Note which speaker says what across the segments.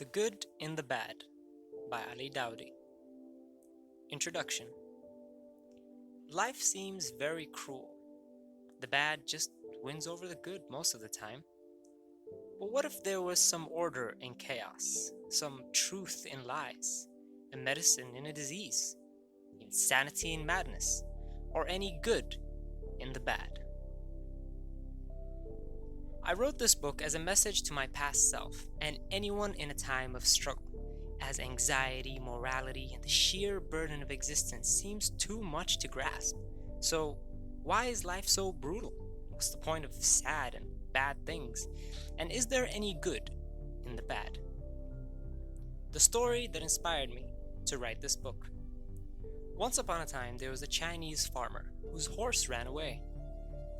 Speaker 1: The Good in the Bad by Ali Dowdy. Introduction. Life seems very cruel. The bad just wins over the good most of the time. But what if there was some order in chaos, some truth in lies, a medicine in a disease, insanity in madness, or any good in the bad? I wrote this book as a message to my past self and anyone in a time of struggle, as anxiety, morality, and the sheer burden of existence seems too much to grasp. So, why is life so brutal? What's the point of sad and bad things? And is there any good in the bad? The story that inspired me to write this book. Once upon a time, there was a Chinese farmer whose horse ran away.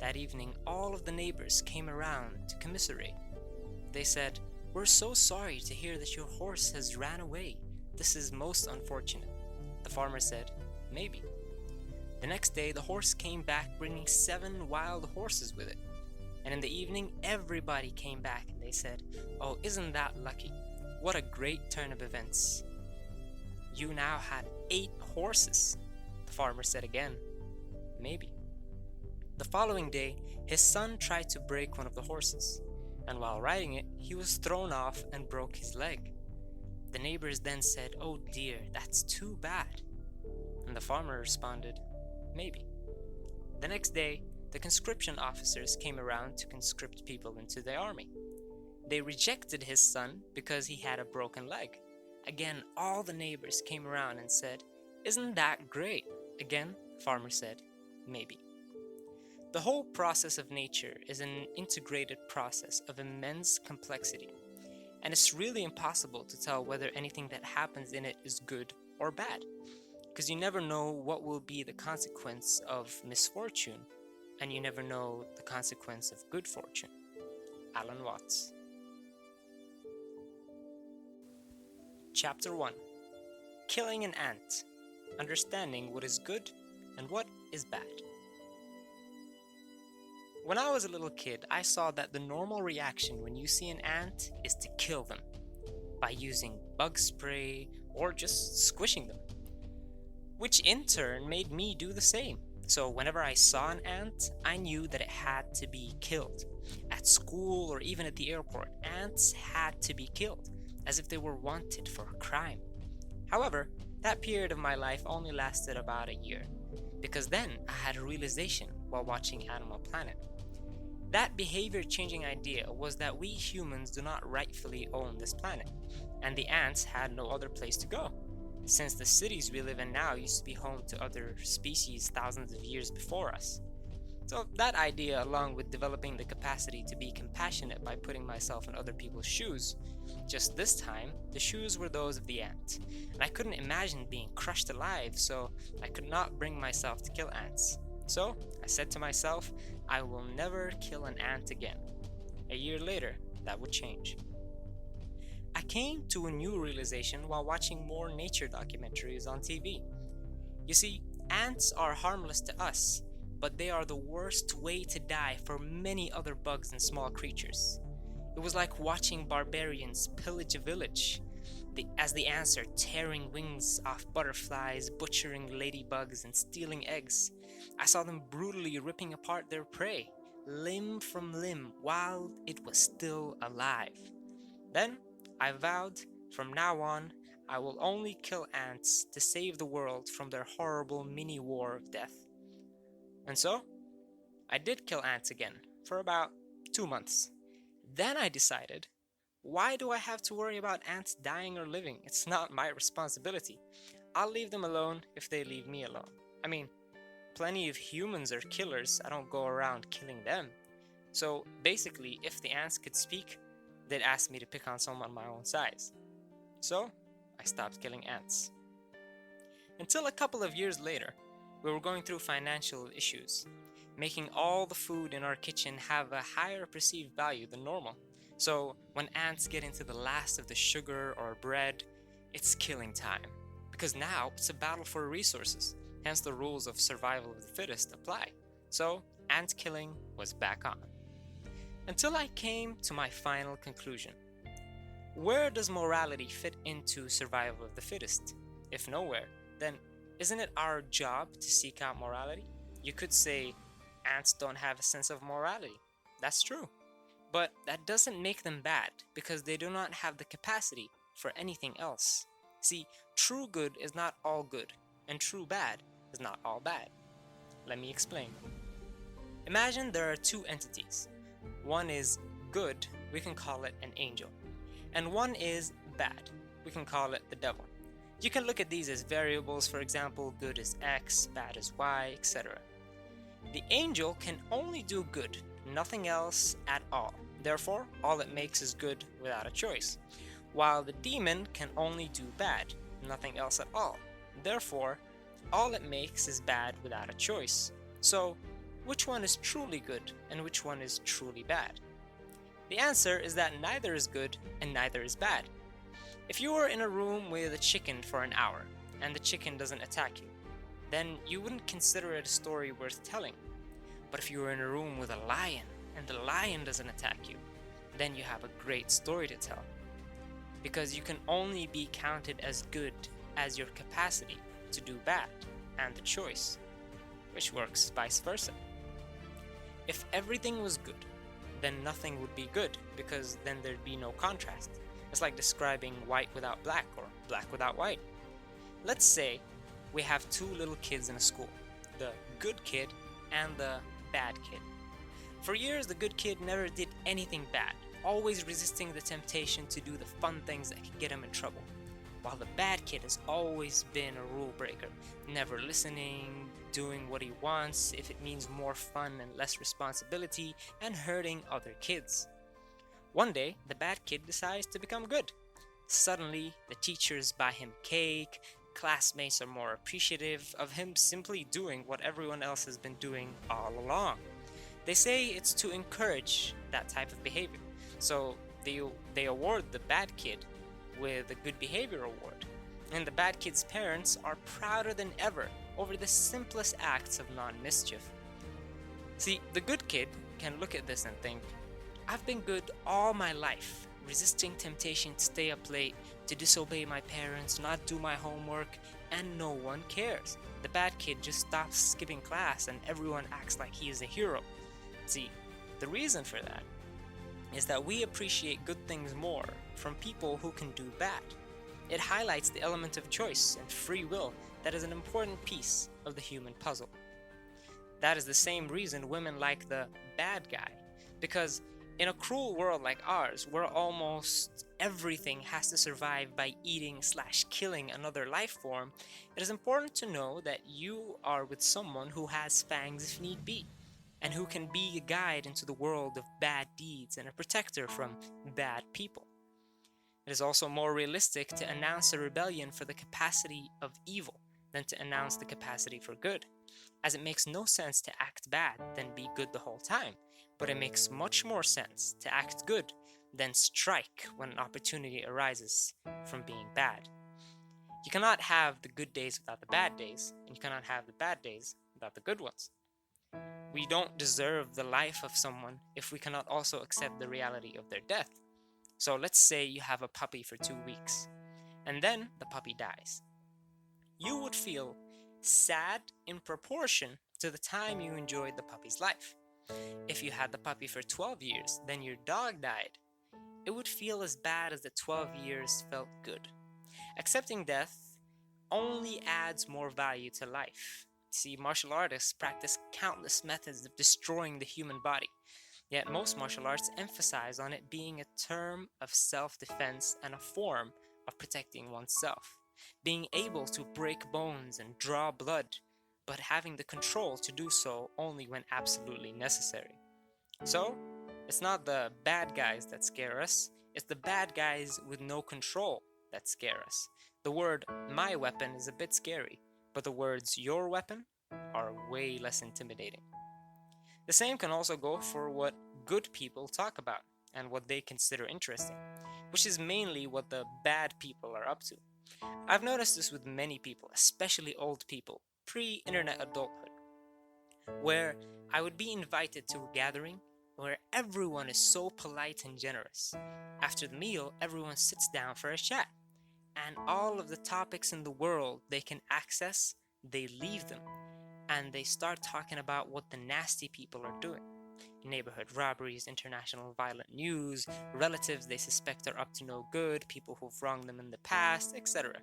Speaker 1: That evening, all of the neighbors came around to commiserate. They said, "We're so sorry to hear that your horse has ran away. This is most unfortunate." The farmer said, "Maybe." The next day, the horse came back bringing 7 wild horses with it. And in the evening, everybody came back and they said, "Oh, isn't that lucky? What a great turn of events. You now have 8 horses." The farmer said again, "Maybe." The following day, his son tried to break one of the horses, and while riding it, he was thrown off and broke his leg. The neighbors then said, "Oh dear, that's too bad." And the farmer responded, "Maybe." The next day, the conscription officers came around to conscript people into the army. They rejected his son because he had a broken leg. Again, all the neighbors came around and said, "Isn't that great?" Again, the farmer said, "Maybe." The whole process of nature is an integrated process of immense complexity, and it's really impossible to tell whether anything that happens in it is good or bad, because you never know what will be the consequence of misfortune, and you never know the consequence of good fortune. Alan Watts. Chapter 1. Killing an Ant. Understanding what is good and what is bad. When I was a little kid, I saw that the normal reaction when you see an ant is to kill them by using bug spray or just squishing them, which in turn made me do the same. So whenever I saw an ant, I knew that it had to be killed. At school or even at the airport, ants had to be killed, as if they were wanted for a crime. However, that period of my life only lasted about a year, because then I had a realization while watching Animal Planet. That behavior-changing idea was that we humans do not rightfully own this planet, and the ants had no other place to go, since the cities we live in now used to be home to other species thousands of years before us. So that idea, along with developing the capacity to be compassionate by putting myself in other people's shoes, just this time, the shoes were those of the ant, and I couldn't imagine being crushed alive, so I could not bring myself to kill ants. So I said to myself, I will never kill an ant again. A year later, that would change. I came to a new realization while watching more nature documentaries on TV. You see, ants are harmless to us, but they are the worst way to die for many other bugs and small creatures. It was like watching barbarians pillage a village, as the ants are tearing wings off butterflies, butchering ladybugs, and stealing eggs. I saw them brutally ripping apart their prey, limb from limb, while it was still alive. Then I vowed, from now on, I will only kill ants to save the world from their horrible mini-war of death. And so, I did kill ants again, for about 2 months. Then I decided, why do I have to worry about ants dying or living? It's not my responsibility. I'll leave them alone if they leave me alone. I mean, plenty of humans are killers. I don't go around killing them. So basically, if the ants could speak, they'd ask me to pick on someone my own size. So I stopped killing ants. Until a couple of years later, we were going through financial issues, making all the food in our kitchen have a higher perceived value than normal. So when ants get into the last of the sugar or bread, it's killing time. Because now it's a battle for resources, hence the rules of survival of the fittest apply. So ant killing was back on. Until I came to my final conclusion. Where does morality fit into survival of the fittest? If nowhere, then isn't it our job to seek out morality? You could say ants don't have a sense of morality. That's true. But that doesn't make them bad because they do not have the capacity for anything else. See, true good is not all good, and true bad is not all bad. Let me explain. Imagine there are two entities. One is good, we can call it an angel, and one is bad, we can call it the devil. You can look at these as variables, for example, good is X, bad is Y, etc. The angel can only do good, nothing else at all. Therefore, all it makes is good without a choice. While the demon can only do bad, nothing else at all. Therefore, all it makes is bad without a choice. So, which one is truly good and which one is truly bad? The answer is that neither is good and neither is bad. If you were in a room with a chicken for an hour and the chicken doesn't attack you, then you wouldn't consider it a story worth telling. But if you were in a room with a lion and the lion doesn't attack you, then you have a great story to tell. Because you can only be counted as good as your capacity to do bad and the choice, which works vice versa. If everything was good, then nothing would be good because then there'd be no contrast. It's like describing white without black or black without white. Let's say we have two little kids in a school, the good kid and the bad kid. For years, the good kid never did anything bad, always resisting the temptation to do the fun things that could get him in trouble. While the bad kid has always been a rule breaker, never listening, doing what he wants if it means more fun and less responsibility, and hurting other kids. One day, the bad kid decides to become good. Suddenly, the teachers buy him cake, classmates are more appreciative of him simply doing what everyone else has been doing all along. They say it's to encourage that type of behavior, so they award the bad kid with a good behavior award. And the bad kid's parents are prouder than ever over the simplest acts of non-mischief. See, the good kid can look at this and think, I've been good all my life, resisting temptation to stay up late, to disobey my parents, not do my homework, and no one cares. The bad kid just stops skipping class and everyone acts like he is a hero. See, the reason for that is that we appreciate good things more from people who can do bad. It highlights the element of choice and free will that is an important piece of the human puzzle. That is the same reason women like the bad guy, because in a cruel world like ours, where almost everything has to survive by eating/killing another life form, it is important to know that you are with someone who has fangs if need be, and who can be a guide into the world of bad deeds and a protector from bad people. It is also more realistic to announce a rebellion for the capacity of evil than to announce the capacity for good, as it makes no sense to act bad than be good the whole time, but it makes much more sense to act good than strike when an opportunity arises from being bad. You cannot have the good days without the bad days, and you cannot have the bad days without the good ones. We don't deserve the life of someone if we cannot also accept the reality of their death. So let's say you have a puppy for 2 weeks, and then the puppy dies. You would feel sad in proportion to the time you enjoyed the puppy's life. If you had the puppy for 12 years, then your dog died. It would feel as bad as the 12 years felt good. Accepting death only adds more value to life. See, martial artists practice countless methods of destroying the human body. Yet most martial arts emphasize on it being a term of self-defense and a form of protecting oneself. Being able to break bones and draw blood, but having the control to do so only when absolutely necessary. So, it's not the bad guys that scare us, it's the bad guys with no control that scare us. The word my weapon is a bit scary, but the words your weapon are way less intimidating. The same can also go for what good people talk about and what they consider interesting, which is mainly what the bad people are up to. I've noticed this with many people, especially old people, pre-internet adulthood, where I would be invited to a gathering where everyone is so polite and generous. After the meal, everyone sits down for a chat, and all of the topics in the world they can access, they leave them, and they start talking about what the nasty people are doing. Neighborhood robberies, international violent news, relatives they suspect are up to no good, people who've wronged them in the past, etc.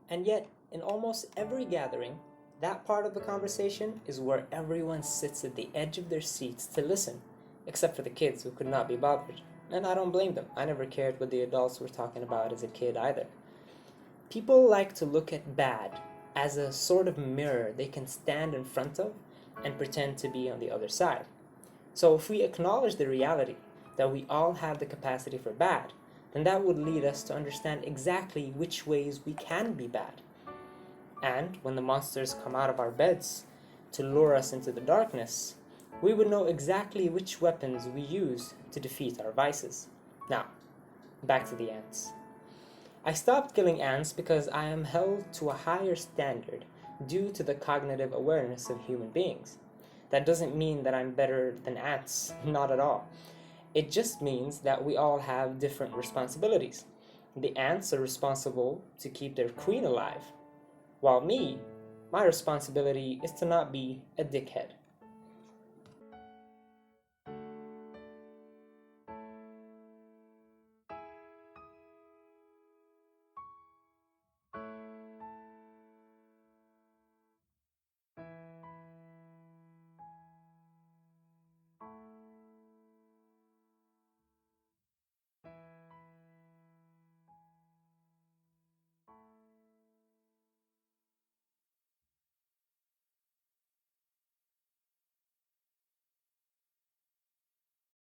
Speaker 1: And yet, in almost every gathering, that part of the conversation is where everyone sits at the edge of their seats to listen, except for the kids who could not be bothered. And I don't blame them. I never cared what the adults were talking about as a kid either. People like to look at bad as a sort of mirror they can stand in front of and pretend to be on the other side. So if we acknowledge the reality that we all have the capacity for bad, then that would lead us to understand exactly which ways we can be bad. And when the monsters come out of our beds to lure us into the darkness, we would know exactly which weapons we use to defeat our vices. Now, back to the ants. I stopped killing ants because I am held to a higher standard due to the cognitive awareness of human beings. That doesn't mean that I'm better than ants, not at all. It just means that we all have different responsibilities. The ants are responsible to keep their queen alive, while me, my responsibility is to not be a dickhead.